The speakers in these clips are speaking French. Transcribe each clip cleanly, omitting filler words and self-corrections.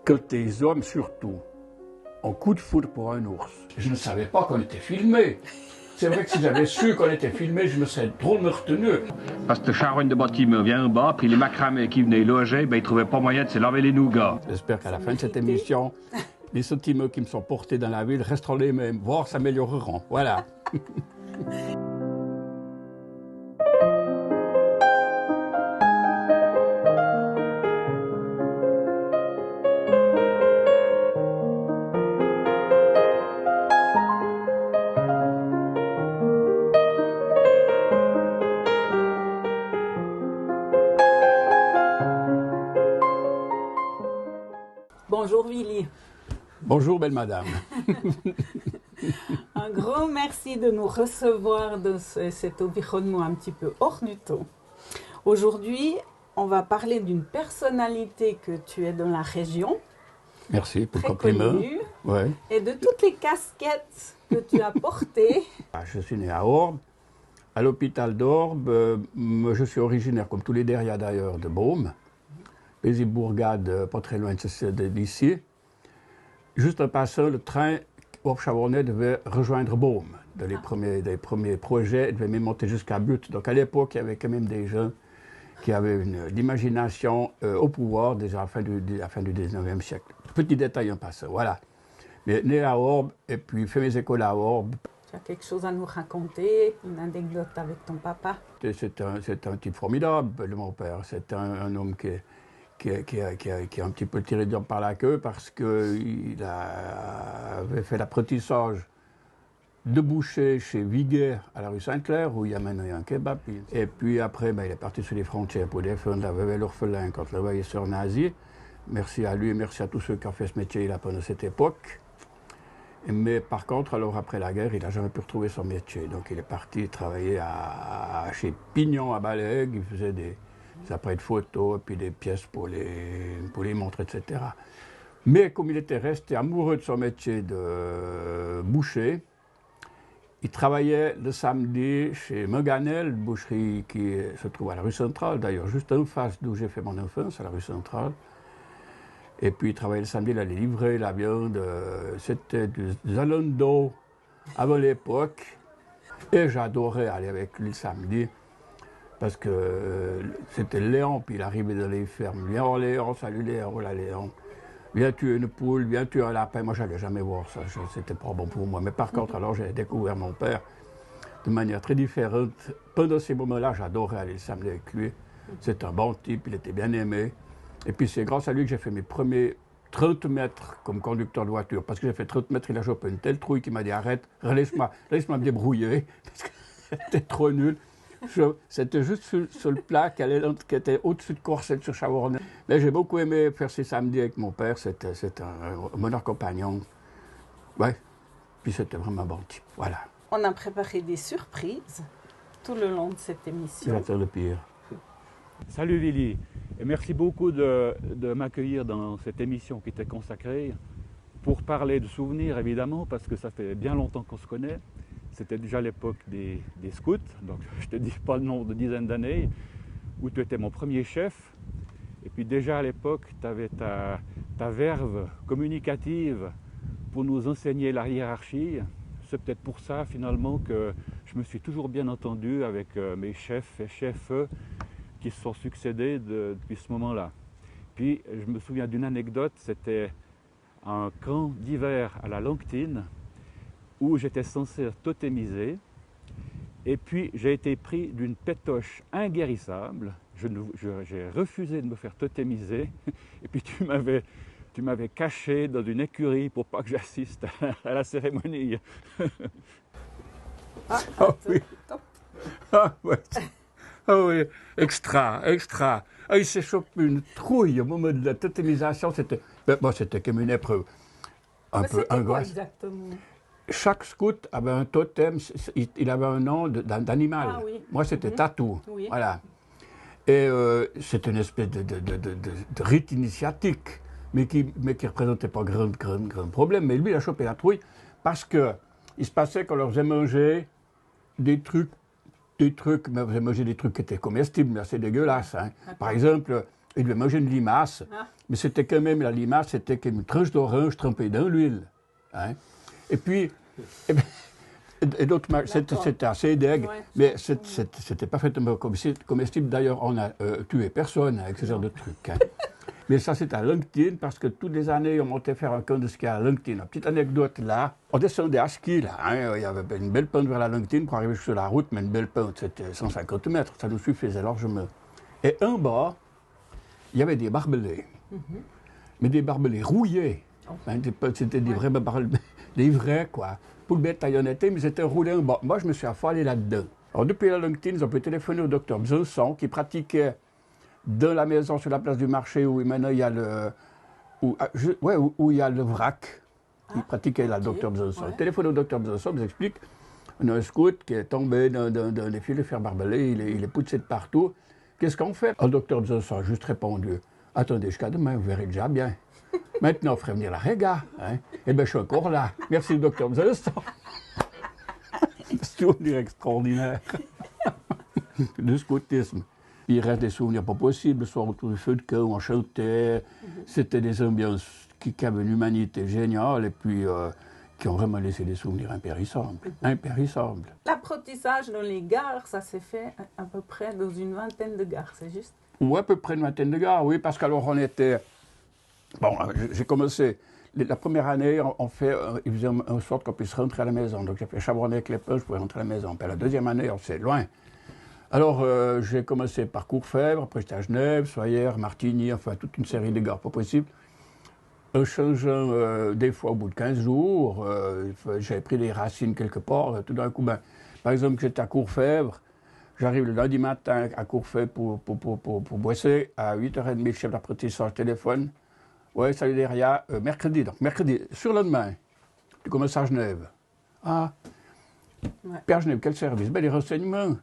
que tes hommes surtout ont coup de foudre pour un ours. Je ne savais pas qu'on était filmé. C'est vrai que si j'avais su qu'on était filmé, je me serais drôlement retenu. Parce que le charogne de bâtiment vient en bas, puis les macramés qui venaient loger, ben, ils ne trouvaient pas moyen de se laver les nougats. J'espère qu'à la fin de cette émission, les sentiments qui me sont portés dans la ville resteront les mêmes, voire s'amélioreront. Voilà. Bonjour Willy. Bonjour belle madame. Un grand merci de nous recevoir dans cet environnement un petit peu hors du temps. Aujourd'hui, on va parler d'une personnalité que tu es dans la région. Merci pour le très compliment. Connue, ouais. Et de toutes les casquettes que tu as portées. Je suis né à Orbe. À l'hôpital d'Orbe, je suis originaire, comme tous les derrière d'ailleurs, de Beaume. Béziers-Bourgade, pas très loin d'ici. Juste en passant, le train Orbe-Chavornay devait rejoindre Beaume. Dans les premiers projets, il devait même monter jusqu'à Butte. Donc à l'époque, il y avait quand même des gens qui avaient l'imagination au pouvoir déjà à la fin du 19e siècle. Petit détail en passant, voilà. Mais né à Orbe, et puis fait mes écoles à Orbe. Tu as quelque chose à nous raconter, une anecdote avec ton papa? C'est un type formidable, mon père. C'est un homme qui a un petit peu tiré dur par la queue parce qu'il avait fait l'apprentissage de boucher chez Viguer à la rue Sainte-Claire, où il y a maintenant un kebab. Et puis après, il est parti sur les frontières pour défendre la veuve et l'orphelin contre l'envahisseur nazi. Merci à lui et merci à tous ceux qui ont fait ce métier-là pendant cette époque. Mais par contre, alors après la guerre, il n'a jamais pu retrouver son métier. Donc il est parti travailler chez Pignon à Balègue. Il faisait des appareils de photos, et puis des pièces pour les montres, etc. Mais comme il était resté amoureux de son métier de boucher, il travaillait le samedi chez Meganel, une boucherie qui se trouve à la rue Centrale, d'ailleurs juste en face d'où j'ai fait mon enfance, à la rue Centrale. Et puis il travaillait le samedi, il allait livrer la viande, c'était du Zalando avant l'époque. Et j'adorais aller avec lui le samedi. Parce que c'était Léon, puis il arrivait dans les fermes. Viens, oh Léon, salut Léon, oh là Léon. Viens tuer une poule, viens tuer un lapin. Moi, je n'allais jamais voir ça, c'était pas bon pour moi. Mais par contre, alors j'ai découvert mon père de manière très différente. Pendant ces moments-là, j'adorais aller le samedi avec lui. C'est un bon type, il était bien aimé. Et puis c'est grâce à lui que j'ai fait mes premiers 30 mètres comme conducteur de voiture. Parce que j'ai fait 30 mètres, il a chopé une telle trouille qu'il m'a dit arrête, laisse-moi me débrouiller. Parce que c'était trop nul. C'était juste sur le plat qui était au-dessus de Courcelles sur Chavornay. Mais j'ai beaucoup aimé faire ces samedis avec mon père, c'était un bon compagnon. Ouais, puis c'était vraiment un bon type, voilà. On a préparé des surprises tout le long de cette émission. J'attends le pire. Salut Willy, et merci beaucoup de m'accueillir dans cette émission qui était consacrée pour parler de souvenirs évidemment, parce que ça fait bien longtemps qu'on se connaît. C'était déjà l'époque des scouts, donc je ne te dis pas le nombre de dizaines d'années, où tu étais mon premier chef. Et puis déjà à l'époque, tu avais ta verve communicative pour nous enseigner la hiérarchie. C'est peut-être pour ça finalement que je me suis toujours bien entendu avec mes chefs et chefs qui se sont succédés depuis ce moment-là. Puis je me souviens d'une anecdote, c'était un camp d'hiver à la Langtine, où j'étais censé totémiser, et puis j'ai été pris d'une pétoche inguérissable. J'ai refusé de me faire totémiser, et puis tu m'avais caché dans une écurie pour pas que j'assiste à la cérémonie. Ah oui. Ah ouais. Ah oui, extra. Ah, il s'est chopé une trouille au moment de la totémisation. C'était comme une épreuve un peu angoisse. Exactement. Chaque scout avait un totem, il avait un nom d'animal. Ah, oui. Moi, c'était Tatou. Oui. Voilà. Et c'est une espèce de rite initiatique, mais qui ne représentait pas grand problème. Mais lui, il a chopé la trouille parce qu'il se passait qu'on leur faisait manger des trucs, mais vous avez mangé des trucs qui étaient comestibles, mais assez dégueulasses. Hein. Par exemple, Il devait manger une limace, Ah. mais c'était quand même, la limace, c'était comme une tranche d'orange trempée dans l'huile. Hein. Et puis, et donc, c'était assez deg, Ouais. mais c'était parfaitement comestible. D'ailleurs, on a tué personne avec ce genre de trucs. Hein. Mais ça, c'est à LinkedIn, parce que toutes les années, on montait faire un camp de ski à LinkedIn. Une petite anecdote là, on descendait à ski, là. Hein. Il y avait une belle pente vers la LinkedIn pour arriver sur la route, mais une belle pente, c'était 150 mètres, ça nous suffisait largement. Et en bas, il y avait des barbelés, mais des barbelés rouillés. Hein, c'était des vrais barbelés, des vrais, quoi. Pour le bétail en été, mais ils étaient roulés en bas. Moi, je me suis affalé là-dedans. Alors, depuis la LinkedIn, ils ont pu téléphoner au docteur Besançon, qui pratiquait dans la maison sur la place du marché où maintenant il y a où il y a le vrac. Il pratiquait là, le docteur Besançon. Ouais. Téléphone au docteur Besançon, il nous explique, on a un scout qui est tombé dans des fils de fer barbelés, il est poussé de partout. Qu'est-ce qu'on fait? Le docteur Besançon a juste répondu, attendez jusqu'à demain, vous verrez déjà bien. Maintenant, on ferait venir la réga. Hein? Eh bien, je suis encore là. Merci, docteur Besançon. C'est souvenir extraordinaire du scoutisme. Il reste des souvenirs pas possibles. Le soir autour du feu de camp, on chantait. C'était des ambiances qui avaient une humanité géniale et puis qui ont vraiment laissé des souvenirs impérissables. Impérissables. L'apprentissage dans les gares, ça s'est fait à peu près dans une vingtaine de gares, c'est juste? Ou à peu près une vingtaine de gares, oui, parce qu'alors on était. Bon, j'ai commencé. La première année, ils faisaient en sorte qu'on puisse rentrer à la maison. Donc j'ai fait Chavornay avec les Pins, je pouvais rentrer à la maison. Puis la deuxième année, c'est loin. Alors j'ai commencé par Courfèvre, après j'étais à Genève, Soyères, Martigny, enfin toute une série de gares pas possibles. En changeant des fois au bout de 15 jours, j'avais pris des racines quelque part. Tout d'un coup, par exemple, j'étais à Courfèvre, j'arrive le lundi matin à Courfèvre pour bosser. À 8h30, le chef d'apprentissage téléphone. Oui, salut Deria, mercredi, sur le lendemain, tu commences à Genève. Ah, Ouais. puis à Genève, quel service? Les renseignements.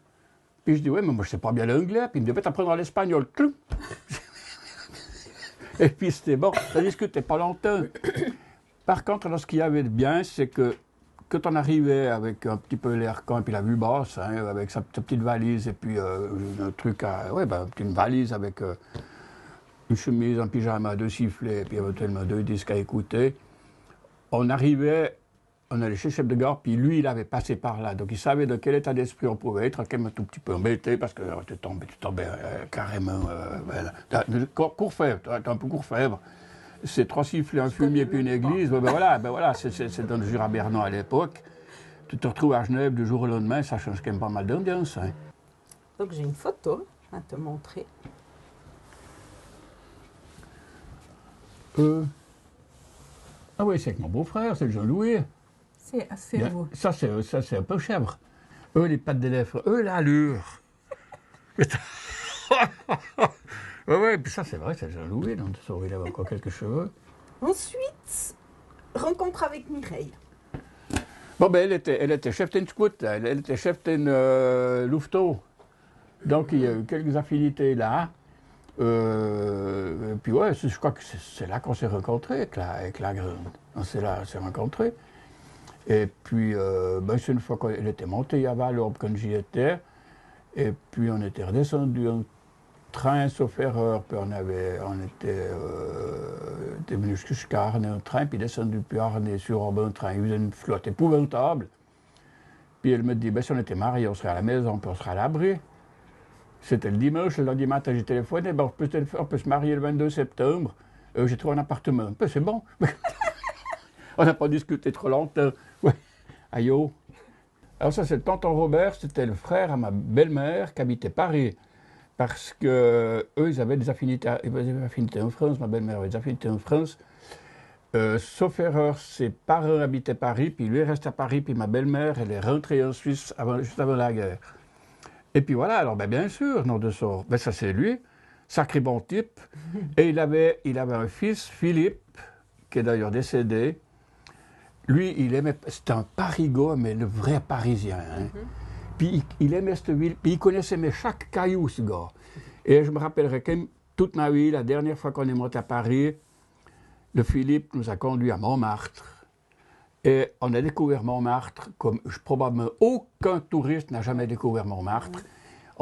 Puis je dis, oui, mais moi je ne sais pas bien l'anglais, puis il me devait apprendre l'espagnol. Et puis c'était bon, ça discutait pas longtemps. Par contre, ce qu'il y avait de bien, c'est que quand on arrivait avec un petit peu l'air camp et puis la vue basse, hein, avec sa petite valise et puis un truc une valise avec une chemise, un pyjama, 2 sifflets, et puis éventuellement 2 disques à écouter. On arrivait, on allait chez le chef de gare, puis lui, il avait passé par là. Donc il savait dans quel état d'esprit on pouvait être, quand même un tout petit peu embêté, parce que tu tombais carrément. Courfèvre, tu es un peu Courfèvre. C'est 3 sifflets, un fumier, puis une église. Voilà, c'est dans le Jura bernois à l'époque. Tu te retrouves à Genève du jour au lendemain, ça change quand même pas mal d'ambiance. Hein. Donc j'ai une photo à te montrer. Ah oui, c'est avec mon beau-frère, c'est le Jean-Louis. C'est assez beau. Ça, c'est un peu chèvre. Eux, les pattes des lèvres. Eux, l'allure. Oui, puis ça, c'est vrai, c'est le Jean-Louis. Donc, il avait encore quelques cheveux. Ensuite, rencontre avec Mireille. Bon, elle était chef d'une scout. Elle était chef d'une louveteau. Donc, il y a eu quelques affinités là. Puis ouais, je crois que c'est là qu'on s'est rencontrés avec la grande. On s'est rencontrés. Et puis, c'est une fois qu'elle était montée à Valorbe quand j'y étais. Et puis on était redescendu en train, sauf erreur. Puis on était venu jusqu'à Arnay en train, puis descendu puis Arnay sur Orbe en train. Il faisait une flotte épouvantable. Puis elle me dit, si on était mariés, on serait à la maison, puis on serait à l'abri. C'était le dimanche, le lundi matin, j'ai téléphoné, on peut se marier le 22 septembre. J'ai trouvé un appartement. C'est bon. On n'a pas discuté trop longtemps. Ouais. Aïe oh. Alors ça, c'est le tonton Robert, c'était le frère à ma belle-mère qui habitait Paris. Parce que eux, ils avaient des affinités en France, ma belle-mère avait des affinités en France. Sauf erreur, ses parents habitaient Paris, puis lui reste à Paris, puis ma belle-mère, elle est rentrée en Suisse juste avant la guerre. Et puis voilà, alors bien sûr, nom de sort, ça c'est lui, sacré bon type. Et il avait un fils, Philippe, qui est d'ailleurs décédé. Lui, c'était un parigot, mais le vrai Parisien. Hein. Puis il aimait cette ville, puis il connaissait chaque caillou, ce gars. Et je me rappellerai quand même toute ma vie, la dernière fois qu'on est monté à Paris, le Philippe nous a conduits à Montmartre. Et on a découvert Montmartre comme probablement aucun touriste n'a jamais découvert Montmartre.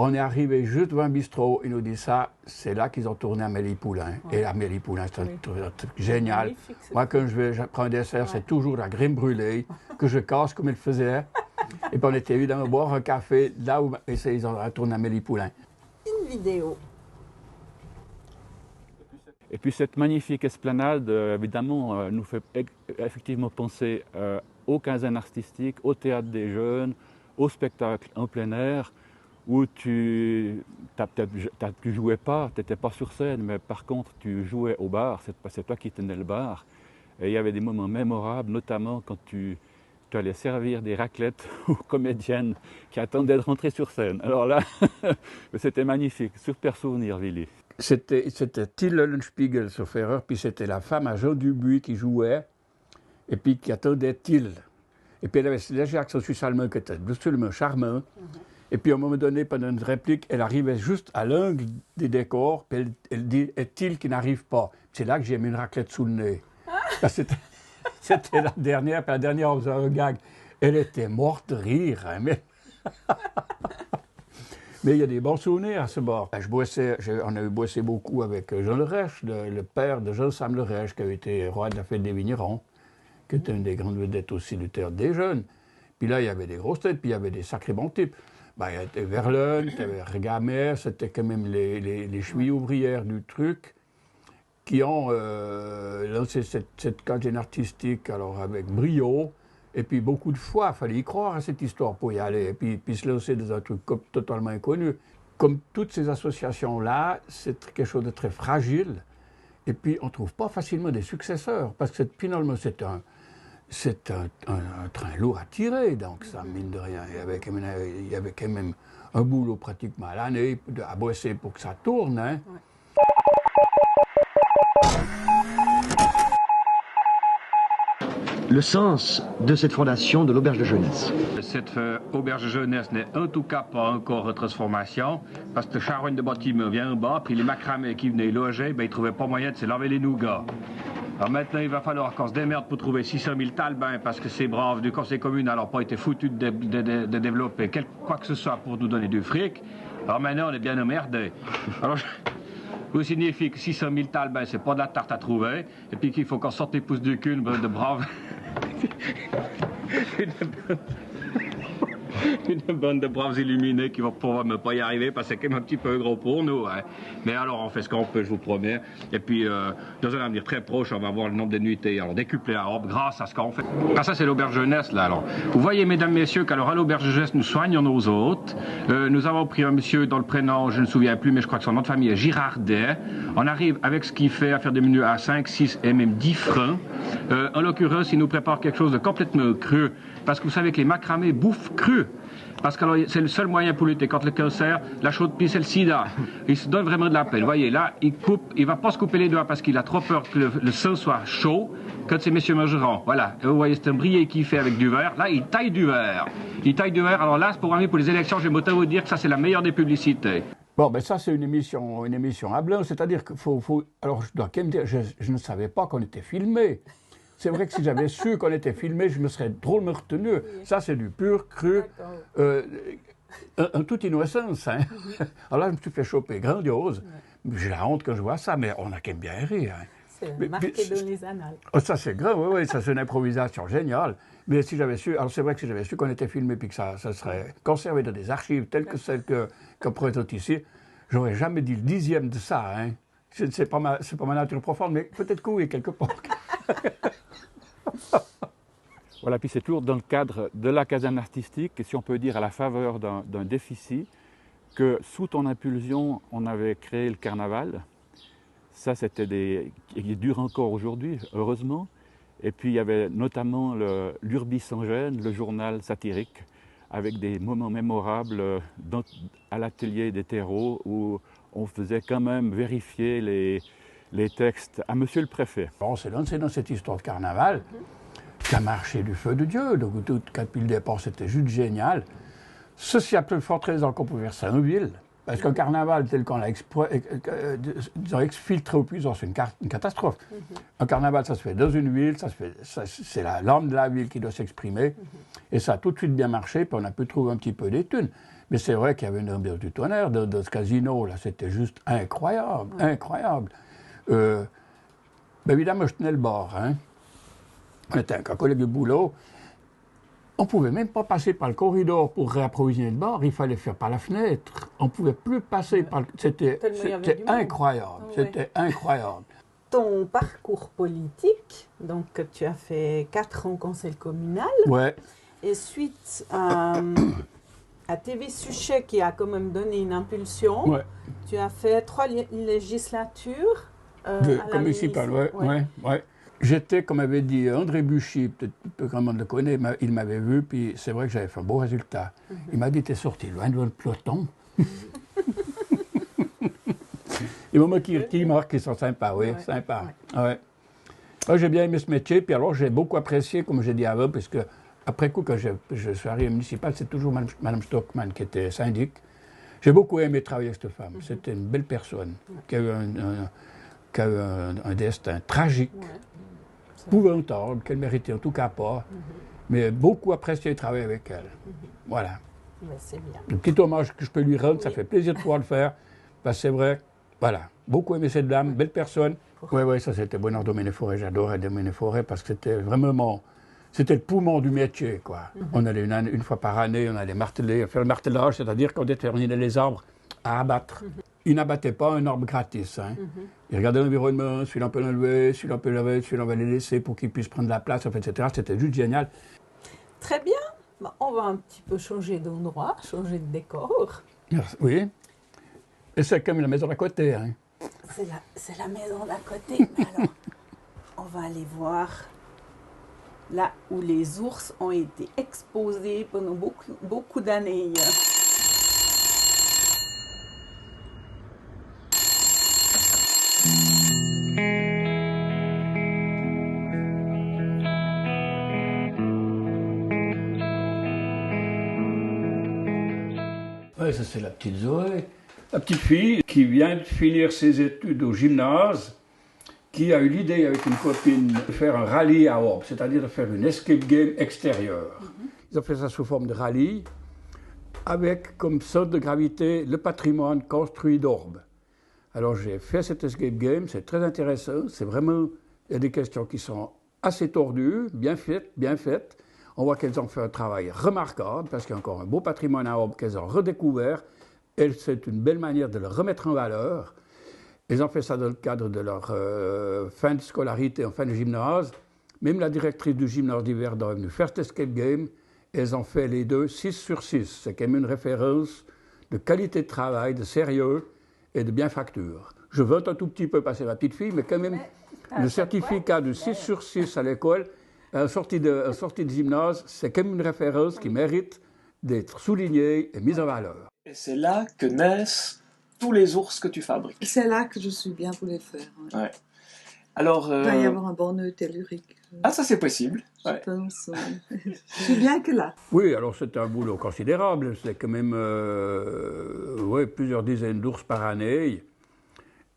On est arrivé juste devant un bistrot, ils nous disent ça, c'est là qu'ils ont tourné Amélie Poulain. Ouais. Et Amélie Poulain, c'est un truc génial. Moi, quand je prends un dessert, c'est toujours la crème brûlée que je casse comme elle faisait. Et puis on était évidemment boire un café là où ils ont tourné Amélie Poulain. Une vidéo. Et puis cette magnifique esplanade, évidemment, nous fait effectivement penser aux quinzaines artistiques, au théâtre des jeunes, au spectacle en plein air, où tu jouais pas, tu n'étais pas sur scène, mais par contre tu jouais au bar, c'est toi qui tenais le bar. Et il y avait des moments mémorables, notamment quand tu allais servir des raclettes aux comédiennes qui attendaient de rentrer sur scène. Alors là, c'était magnifique, super souvenir, Willy. C'était Till Eulenspiegel, sauf erreur, puis c'était la femme à Jean Dubuis qui jouait, et puis qui attendait Till. Et puis elle avait ce léger accent suisse allemand qui était absolument charmant. Et puis à un moment donné, pendant une réplique, elle arrivait juste à l'angle des décors, puis elle dit « Est-il qui n'arrive pas ?» C'est là que j'ai mis une raclette sous le nez. C'était la dernière, puis la dernière, on faisait un gag. Elle était morte de rire, hein, mais il y a des bons souvenirs à ce bord. On a bossé beaucoup avec Jean Lerèche, le père de Jean-Sam Lerèche, qui avait été roi de la fête des vignerons, qui était une des grandes vedettes aussi du théâtre des jeunes. Puis là, il y avait des grosses têtes, puis il y avait des sacrés bons types. Il y avait Verlaine, il y avait Regamer, c'était quand même les chevilles ouvrières du truc qui ont lancé cette cantine artistique alors avec brio. Et puis beaucoup de fois, il fallait y croire à cette histoire pour y aller. Et puis se lancer dans un truc totalement inconnu. Comme toutes ces associations-là, c'est quelque chose de très fragile. Et puis on ne trouve pas facilement des successeurs. Parce que finalement, c'est un train lourd à tirer. Donc ça, mine de rien, il y avait quand même un boulot pratiquement à l'année à bosser pour que ça tourne. Hein. Ouais. Le sens de cette fondation de l'auberge de jeunesse. Cette auberge de jeunesse n'est en tout cas pas encore en transformation, parce que le charogne de bâtiment vient en bas, puis les macramés qui venaient loger, ils ne trouvaient pas moyen de se laver les nougats. Alors maintenant, il va falloir qu'on se démerde pour trouver 600 000 talbins, parce que ces braves du conseil communal n'ont pas été foutus de développer quoi que ce soit pour nous donner du fric. Alors maintenant, on est bien emmerdés. Alors, vous signifie que 600 000 talbins, c'est pas de la tarte à trouver, et puis qu'il faut qu'on sorte les pouces du cul de braves. Une bande de braves illuminés qui vont pouvoir ne pas y arriver parce que c'est quand même un petit peu gros pour nous. Hein. Mais alors on fait ce qu'on peut, je vous promets. Et puis dans un avenir très proche, on va voir le nombre de nuitées alors décuplé à Orbe grâce à ce qu'on fait. Ah, ça c'est l'auberge jeunesse là. Alors vous voyez mesdames, messieurs qu'alors à l'auberge jeunesse nous soignons nos hôtes. Nous avons pris un monsieur dont le prénom je ne me souviens plus, mais je crois que son nom de famille est Girardet. On arrive avec ce qu'il fait à faire des menus à 5, 6 et même 10 francs. En l'occurrence, il nous prépare quelque chose de complètement cru. Parce que vous savez que les macramés bouffent cru. Parce que c'est le seul moyen pour lutter contre le cancer, la chaude pisse et le sida. Il se donne vraiment de la peine. Vous voyez, là, il ne va pas se couper les doigts parce qu'il a trop peur que le sang soit chaud quand ces messieurs mangeront. Voilà. Et vous voyez, c'est un brillet qu'il fait avec du verre. Là, il taille du verre. Il taille du verre. Alors là, pour les élections, je vais autant vous dire que ça, c'est la meilleure des publicités. Bon, ben ça, c'est une émission à blanc. C'est-à-dire qu'il faut... Alors, je dois quand même dire, je ne savais pas qu'on était filmé. C'est vrai que si j'avais su qu'on était filmé, je me serais drôlement retenu. Oui. Ça, c'est du pur, cru, en toute innocence. Hein. Alors là, je me suis fait choper, grandiose. Ouais. J'ai la honte quand je vois ça, mais on a quand même bien ri. Hein. C'est marqué dans les annales. Oh, ça, c'est grand, oui, ça, c'est une improvisation géniale. Mais si j'avais su, alors c'est vrai que si j'avais su qu'on était filmé puis que ça serait conservé dans des archives telles que celles qu'on présente ici, j'aurais jamais dit le 10e de ça. Hein. C'est pas ma nature profonde, mais peut-être que oui, quelque part. Voilà, puis c'est toujours dans le cadre de la caserne artistique, et si on peut dire à la faveur d'un déficit, que sous ton impulsion, on avait créé le carnaval. Ça, c'était qui dure encore aujourd'hui, heureusement. Et puis il y avait notamment l'Urbis sans gêne, le journal satirique, avec des moments mémorables à l'atelier des terreaux où on faisait quand même vérifier les textes à monsieur le préfet. Bon, c'est dans cette histoire de carnaval qu'a marché du feu de Dieu. Donc, depuis le départ, c'était juste génial. Ceci a peu fort raison qu'on pouvait faire ça en ville. Parce qu'un carnaval tel qu'on l'a exfiltré au puissant, c'est une catastrophe. Un carnaval, ça se fait dans une ville, c'est la langue de la ville qui doit s'exprimer. Et ça a tout de suite bien marché, puis on a pu trouver un petit peu des thunes. Mais c'est vrai qu'il y avait une ambiance du tonnerre dans ce casino, là, c'était juste incroyable, incroyable. Évidemment, je tenais le bar, hein. On était un collègue de boulot. On ne pouvait même pas passer par le corridor pour réapprovisionner le bar, il fallait faire par la fenêtre. On ne pouvait plus passer par... C'était incroyable, c'était incroyable. Ton parcours politique, donc tu as fait 4 ans au conseil communal. Ouais. Et suite à TV Suchet qui a quand même donné une impulsion, tu as fait 3 législatures à la municipale. ouais. J'étais, comme avait dit André Buchy, peut-être peu grand monde le connaît, il m'avait vu, puis c'est vrai que j'avais fait un beau résultat. Il m'a dit, t'es sorti loin de votre peloton. Les moments qui marquent, ils sont sympas, oui, sympas. Ouais. Moi, j'ai bien aimé ce métier, puis alors j'ai beaucoup apprécié, comme j'ai dit avant, parce que après coup, quand je suis arrivé municipal, c'est toujours Mme Stockman qui était syndic. J'ai beaucoup aimé travailler avec cette femme. C'était une belle personne, qui a eu un destin tragique, épouvantable, qu'elle méritait en tout cas pas, mais beaucoup apprécié travailler avec elle. Voilà. Mais c'est bien. Le petit hommage que je peux lui rendre, ça fait plaisir de pouvoir le faire, parce que c'est vrai, voilà, beaucoup aimé cette dame, belle personne. Oui, ça c'était Bonheur Doménil-Forêt, j'adorais Doménil-Forêt parce que c'était vraiment, c'était le poumon du métier, quoi. On allait une fois par année, on allait marteler, faire le martelage, c'est-à-dire qu'on déterminait les arbres à abattre. Ils n'abattaient pas un arbre gratis. Hein. Ils regardaient l'environnement, celui-là on peut l'enlever, celui-là on peut l'enlever, celui-là on va les laisser pour qu'ils puissent prendre la place, etc. C'était juste génial. Très bien. Bon, on va un petit peu changer d'endroit, changer de décor. Merci. Oui. Et c'est comme la maison d'à côté. Hein. C'est la maison d'à côté. Mais alors, on va aller voir là où les ours ont été exposés pendant beaucoup d'années. Oui, ça c'est la petite Zoé. La petite fille qui vient de finir ses études au gymnase, qui a eu l'idée avec une copine de faire un rallye à Orbe, c'est-à-dire de faire une escape game extérieure. Ils ont fait ça sous forme de rallye, avec comme centre de gravité le patrimoine construit d'Orbe. Alors j'ai fait cette escape game, c'est très intéressant, c'est vraiment, il y a des questions qui sont assez tordues, bien faites. On voit qu'elles ont fait un travail remarquable, parce qu'il y a encore un beau patrimoine à Orbe qu'elles ont redécouvert, et c'est une belle manière de le remettre en valeur. Ils ont fait ça dans le cadre de leur fin de scolarité, en fin de gymnase. Même la directrice du gymnase d'Yverdon est venue faire cette escape game, et elles ont fait les deux 6 sur 6. C'est quand même une référence de qualité de travail, de sérieux et de bien facture. Je vote un tout petit peu passer ma petite fille, mais quand même, le certificat de 6 sur 6 à l'école, en sortie de gymnase, c'est quand même une référence qui mérite d'être soulignée et mise en valeur. Et c'est là que naissent tous les ours que tu fabriques. C'est là que je suis bien pour les faire. Ouais. Ouais. Alors, il va y avoir un borneux tellurique. Ah, ça c'est possible. Je pense. Je suis bien que là. Oui, alors c'est un boulot considérable. C'est quand même plusieurs dizaines d'ours par année.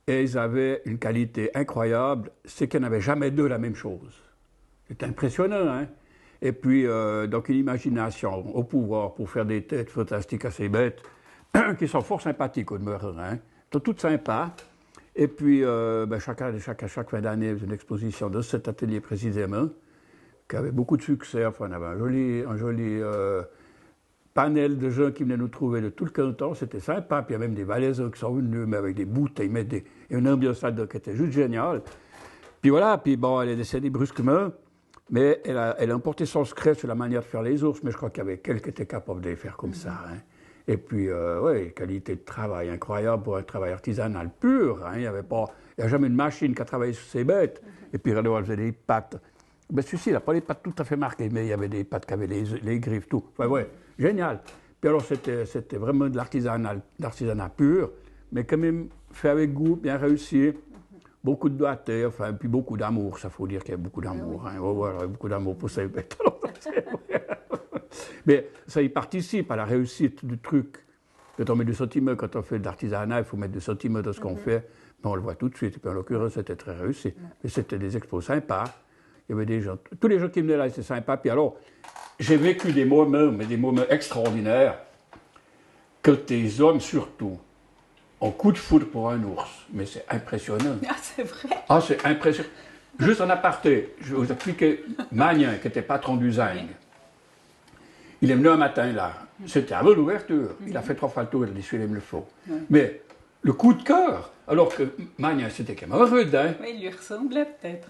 Et ils avaient une qualité incroyable. C'est qu'ils n'avaient jamais deux la même chose. C'est impressionnant, hein. Et puis, donc une imagination au pouvoir pour faire des têtes fantastiques assez bêtes, qui sont fort sympathiques au demeurant, hein. Sont toutes sympas. Et puis, chaque fin d'année, une exposition de cet atelier précisément, qui avait beaucoup de succès. Enfin, on avait un joli panel de gens qui venaient nous trouver de tout le canton. C'était sympa. Puis il y a même des Valaisans qui sont venus, mais avec des bouteilles, et une ambiance là-dedans qui était juste géniale. Puis voilà, puis bon, elle est décédée brusquement. Mais elle a emporté son secret sur la manière de faire les ours, mais je crois qu'il y avait quelqu'un qui était capable de les faire comme ça. Hein. Et puis, qualité de travail incroyable pour un travail artisanal pur. Hein. Il n'y a jamais une machine qui a travaillé sur ces bêtes. Et puis, elle faisait des pattes. Ben, celui-ci, il n'a pas les pattes tout à fait marquées, mais il y avait des pattes qui avaient les griffes, tout. Enfin, génial. Puis alors, c'était vraiment de l'artisanat pur, mais quand même fait avec goût, bien réussi. Beaucoup de doigté, enfin, puis beaucoup d'amour, ça faut dire qu'il y a beaucoup d'amour. Hein. Voilà, beaucoup d'amour pour ces bêtes. Mais ça y participe à la réussite du truc. Quand on met du sentiment, quand on fait de l'artisanat, il faut mettre du sentiment dans ce qu'on fait. Mais on le voit tout de suite. Et puis en l'occurrence, c'était très réussi. Et c'était des expos sympas. Il y avait des gens, tous les gens qui venaient là, c'était sympa. Puis alors, j'ai vécu des moments, mais des moments extraordinaires. que tes hommes surtout ont coup de foudre pour un ours. Mais c'est impressionnant. Ah, c'est vrai. Ah, c'est impressionnant. Juste en aparté, je vais vous expliquer. Magnin, qui était patron du Zing, il est venu un matin là. C'était avant l'ouverture. Il a fait 3 fois le tour, il a dit celui-là, il me le faut. Mais le coup de cœur, alors que Magnin, c'était quand même un redin. Oui, il lui ressemblait peut-être.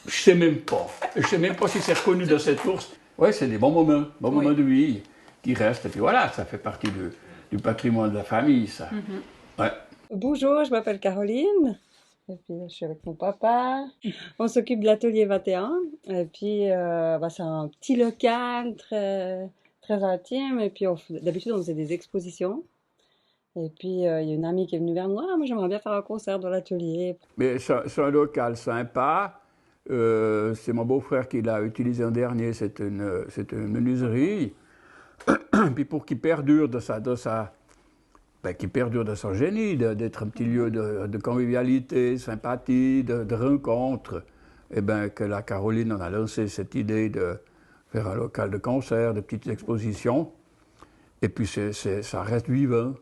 Je sais même pas. Je sais même pas si c'est reconnu dans cette ours. Ouais, c'est des bons moments de vie qui restent. Et puis voilà, ça fait partie du patrimoine de la famille, ça. Ouais. Bonjour, je m'appelle Caroline. Et puis, je suis avec mon papa. On s'occupe de l'atelier 21. Et puis, c'est un petit local très, très intime. Et puis, d'habitude, on faisait des expositions. Et puis, il y a une amie qui est venue vers moi. Moi, j'aimerais bien faire un concert dans l'atelier. Mais c'est un local sympa. C'est mon beau-frère qui l'a utilisé en dernier. C'est une menuiserie. Puis pour qu'il perdure qu'il perdure de son génie, d'être un petit lieu de convivialité, sympathie, de rencontre, et bien que la Caroline en a lancé cette idée de faire un local de concert, de petites expositions, et puis ça reste vivant.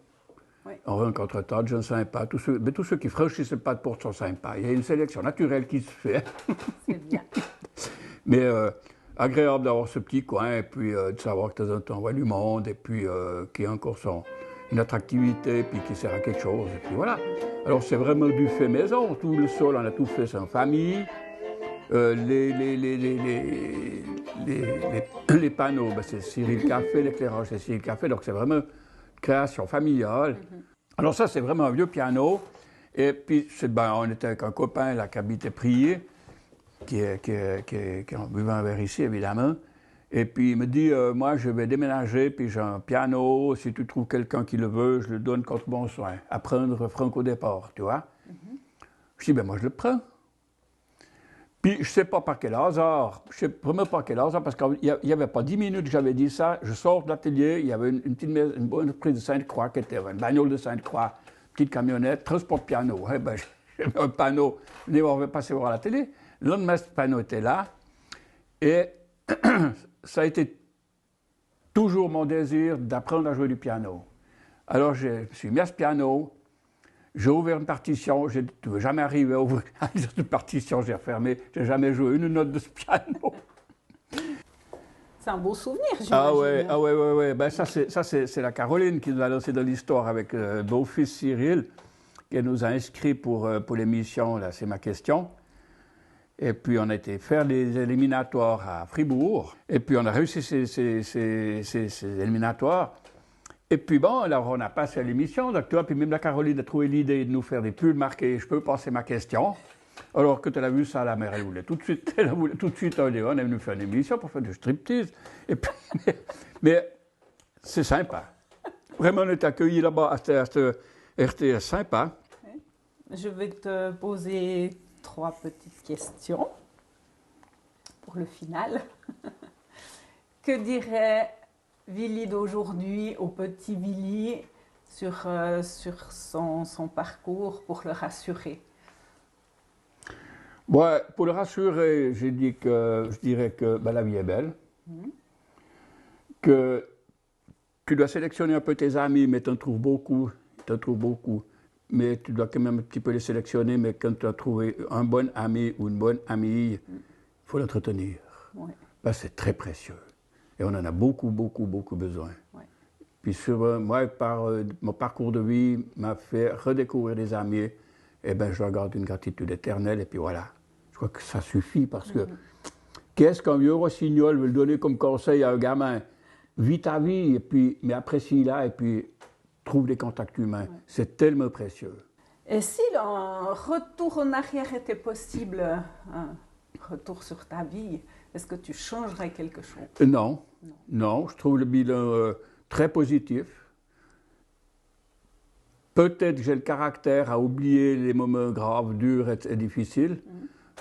Oui. On rencontre tant de gens sympas, tous ceux qui franchissent le pas de porte sont sympas. Il y a une sélection naturelle qui se fait. C'est bien. Mais agréable d'avoir ce petit coin, et puis de savoir que de temps en temps on voit du monde, et puis qu'il y a encore une attractivité, puis qui sert à quelque chose, et puis voilà. Alors c'est vraiment du fait maison, tout le sol, on a tout fait en famille. Les panneaux, c'est Cyril qui a fait, l'éclairage c'est Cyril qui a fait, donc c'est vraiment une création familiale. Alors ça c'est vraiment un vieux piano, et puis on était avec un copain là qui habitait Prié, qui en buvant un verre ici évidemment. Et puis il me dit, moi je vais déménager, puis j'ai un piano, si tu trouves quelqu'un qui le veut, je le donne contre bon soin, à prendre franc au départ, tu vois. Je dis, moi je le prends. Puis je ne sais pas par quel hasard, parce qu'il n'y avait pas 10 minutes que j'avais dit ça, je sors de l'atelier, il y avait une bonne prise de Sainte-Croix, qui était une bagnole de Sainte-Croix, petite camionnette, transport piano. J'avais un panneau, on va passer voir la télé. Le lendemain, ce panneau était là, et ça a été toujours mon désir d'apprendre à jouer du piano. Alors je me suis mis à ce piano, j'ai ouvert une partition, je ne vais jamais arriver à ouvrir une partition, j'ai refermé, je n'ai jamais joué une note de ce piano. C'est un beau souvenir, j'imagine. Ah ouais. Ben ça c'est la Caroline qui nous a lancé dans l'histoire avec le beau-fils Cyril, qui nous a inscrits pour l'émission, là, c'est ma question. Et puis on a été faire les éliminatoires à Fribourg. Et puis on a réussi ces éliminatoires. Et puis bon, alors on a passé à l'émission. Donc toi, puis même la Caroline a trouvé l'idée de nous faire des pulls marqués « Je peux passer ma question ». Alors que tu as vu ça, la mère, elle voulait tout de suite, on est venu faire une émission pour faire du striptease. Et puis, mais c'est sympa. Vraiment, on est accueillis là-bas à cette RTS sympa. Je vais te poser 3 petites questions pour le final. Que dirait Willy d'aujourd'hui au petit Willy sur son parcours pour le rassurer? Ouais, pour le rassurer, je dirais que la vie est belle, que tu dois sélectionner un peu tes amis, mais tu en trouves beaucoup, mais tu dois quand même un petit peu les sélectionner, mais quand tu as trouvé un bon ami ou une bonne amie, il faut l'entretenir. Ouais. C'est très précieux. Et on en a beaucoup besoin. Ouais. Puis moi, mon parcours de vie m'a fait redécouvrir des amis, et je leur garde une gratitude éternelle, et puis voilà. Je crois que ça suffit, parce que qu'est-ce qu'un vieux rossignol veut donner comme conseil à un gamin? Vis ta vie, et puis, mais apprécie-la, et puis trouve des contacts humains. Ouais. C'est tellement précieux. Et si un retour en arrière était possible, un retour sur ta vie, est-ce que tu changerais quelque chose? Non, je trouve le bilan très positif. Peut-être que j'ai le caractère à oublier les moments graves, durs et difficiles.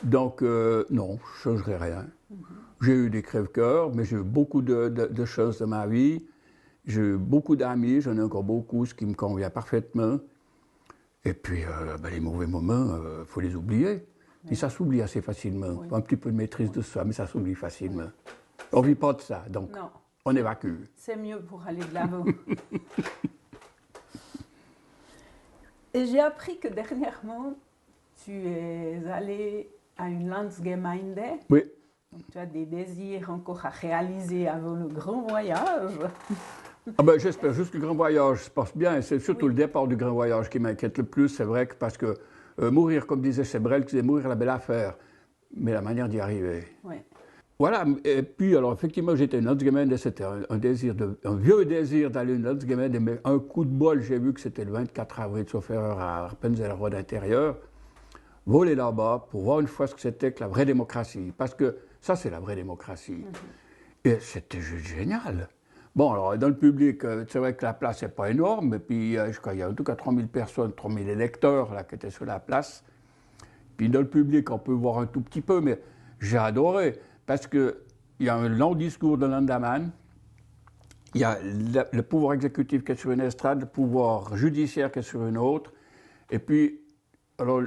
Donc, non, je ne changerai rien. J'ai eu des crève-cœurs, mais j'ai eu beaucoup de choses dans ma vie. J'ai eu beaucoup d'amis, j'en ai encore beaucoup, ce qui me convient parfaitement. Et puis, les mauvais moments, il faut les oublier. Et ça s'oublie assez facilement. Un petit peu de maîtrise de soi, mais ça s'oublie facilement. On ne vit pas de ça, donc. Non, on évacue. C'est mieux pour aller de l'avant. Et j'ai appris que dernièrement, tu es allé à une Landsgemeinde. Oui. Donc, tu as des désirs encore à réaliser avant le grand voyage. Ah ben, j'espère juste que le grand voyage se passe bien. Et c'est surtout le départ du grand voyage qui m'inquiète le plus. C'est vrai que parce que mourir, comme disait Sébrel, qui disait mourir la belle affaire, mais la manière d'y arriver. Oui. Voilà. Et puis, alors effectivement, j'étais une Landsgemeinde et c'était un vieux désir d'aller à une Landsgemeinde. Mais un coup de bol, j'ai vu que c'était le 24 avril, sauf erreur, à Arpenzelrode intérieur. Voler là-bas pour voir une fois ce que c'était que la vraie démocratie. Parce que ça, c'est la vraie démocratie. Et c'était juste génial. Bon, alors, dans le public, c'est vrai que la place n'est pas énorme, et puis je crois qu'il y a en tout cas 3000 personnes, 3000 électeurs là, qui étaient sur la place. Puis dans le public, on peut voir un tout petit peu, mais j'ai adoré, parce qu'il y a un long discours de Landaman, il y a le pouvoir exécutif qui est sur une estrade, le pouvoir judiciaire qui est sur une autre, et puis, alors,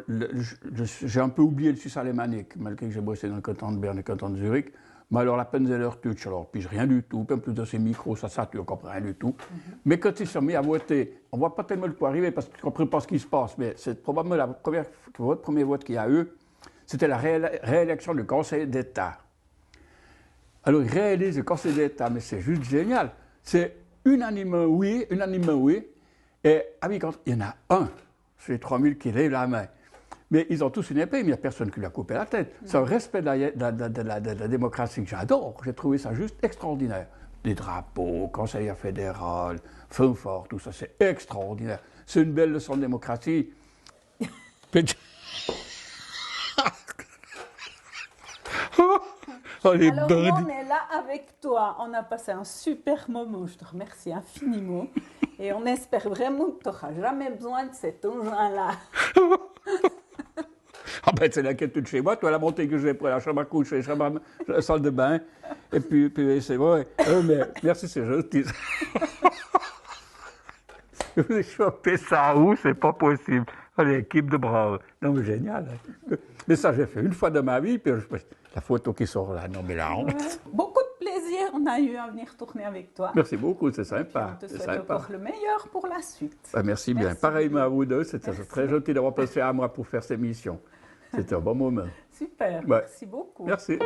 j'ai un peu oublié le suisse alémanique, malgré que j'ai bossé dans le canton de Berne et le canton de Zurich. Mais alors, la Penzeller Touch, alors, puis rien du tout, même plus de ces micros, ça sature, on ne comprend rien du tout. Mais quand ils sont mis à voter, on ne voit pas tellement le point arriver parce qu'on ne comprend pas ce qui se passe, mais c'est probablement votre premier vote qu'il y a eu, c'était la réélection du Conseil d'État. Alors, ils réalisent le Conseil d'État, mais c'est juste génial. C'est unanimement oui, et il y en a un sur les 3000 qui lève la main. Mais ils ont tous une épée, mais il n'y a personne qui lui a coupé la tête. C'est un respect de la démocratie que j'adore. J'ai trouvé ça juste extraordinaire. Des drapeaux, conseillers fédéral, feu fort, tout ça, c'est extraordinaire. C'est une belle leçon de démocratie. Alors, on est là avec toi. On a passé un super moment. Je te remercie infiniment. Et on espère vraiment que tu n'auras jamais besoin de cet engin-là. Ah ben c'est l'inquiétude chez moi, toi la montée que j'ai pris, la chambre à coucher, la salle de bain, et puis c'est vrai, mais merci c'est gentil. Je vous ai chopé ça où, c'est pas possible. Allez, équipe de braves. Non mais génial. Mais ça j'ai fait une fois de ma vie, puis la photo qui sort là, non mais la honte. Beaucoup de plaisir on a eu à venir tourner avec toi. Merci beaucoup, c'est sympa. On te souhaite encore le meilleur pour la suite. Ben, merci bien. Pareillement à vous deux, c'était très gentil d'avoir pensé à moi pour faire cette émission. C'était un bon moment. Super, Ouais. merci beaucoup. Merci.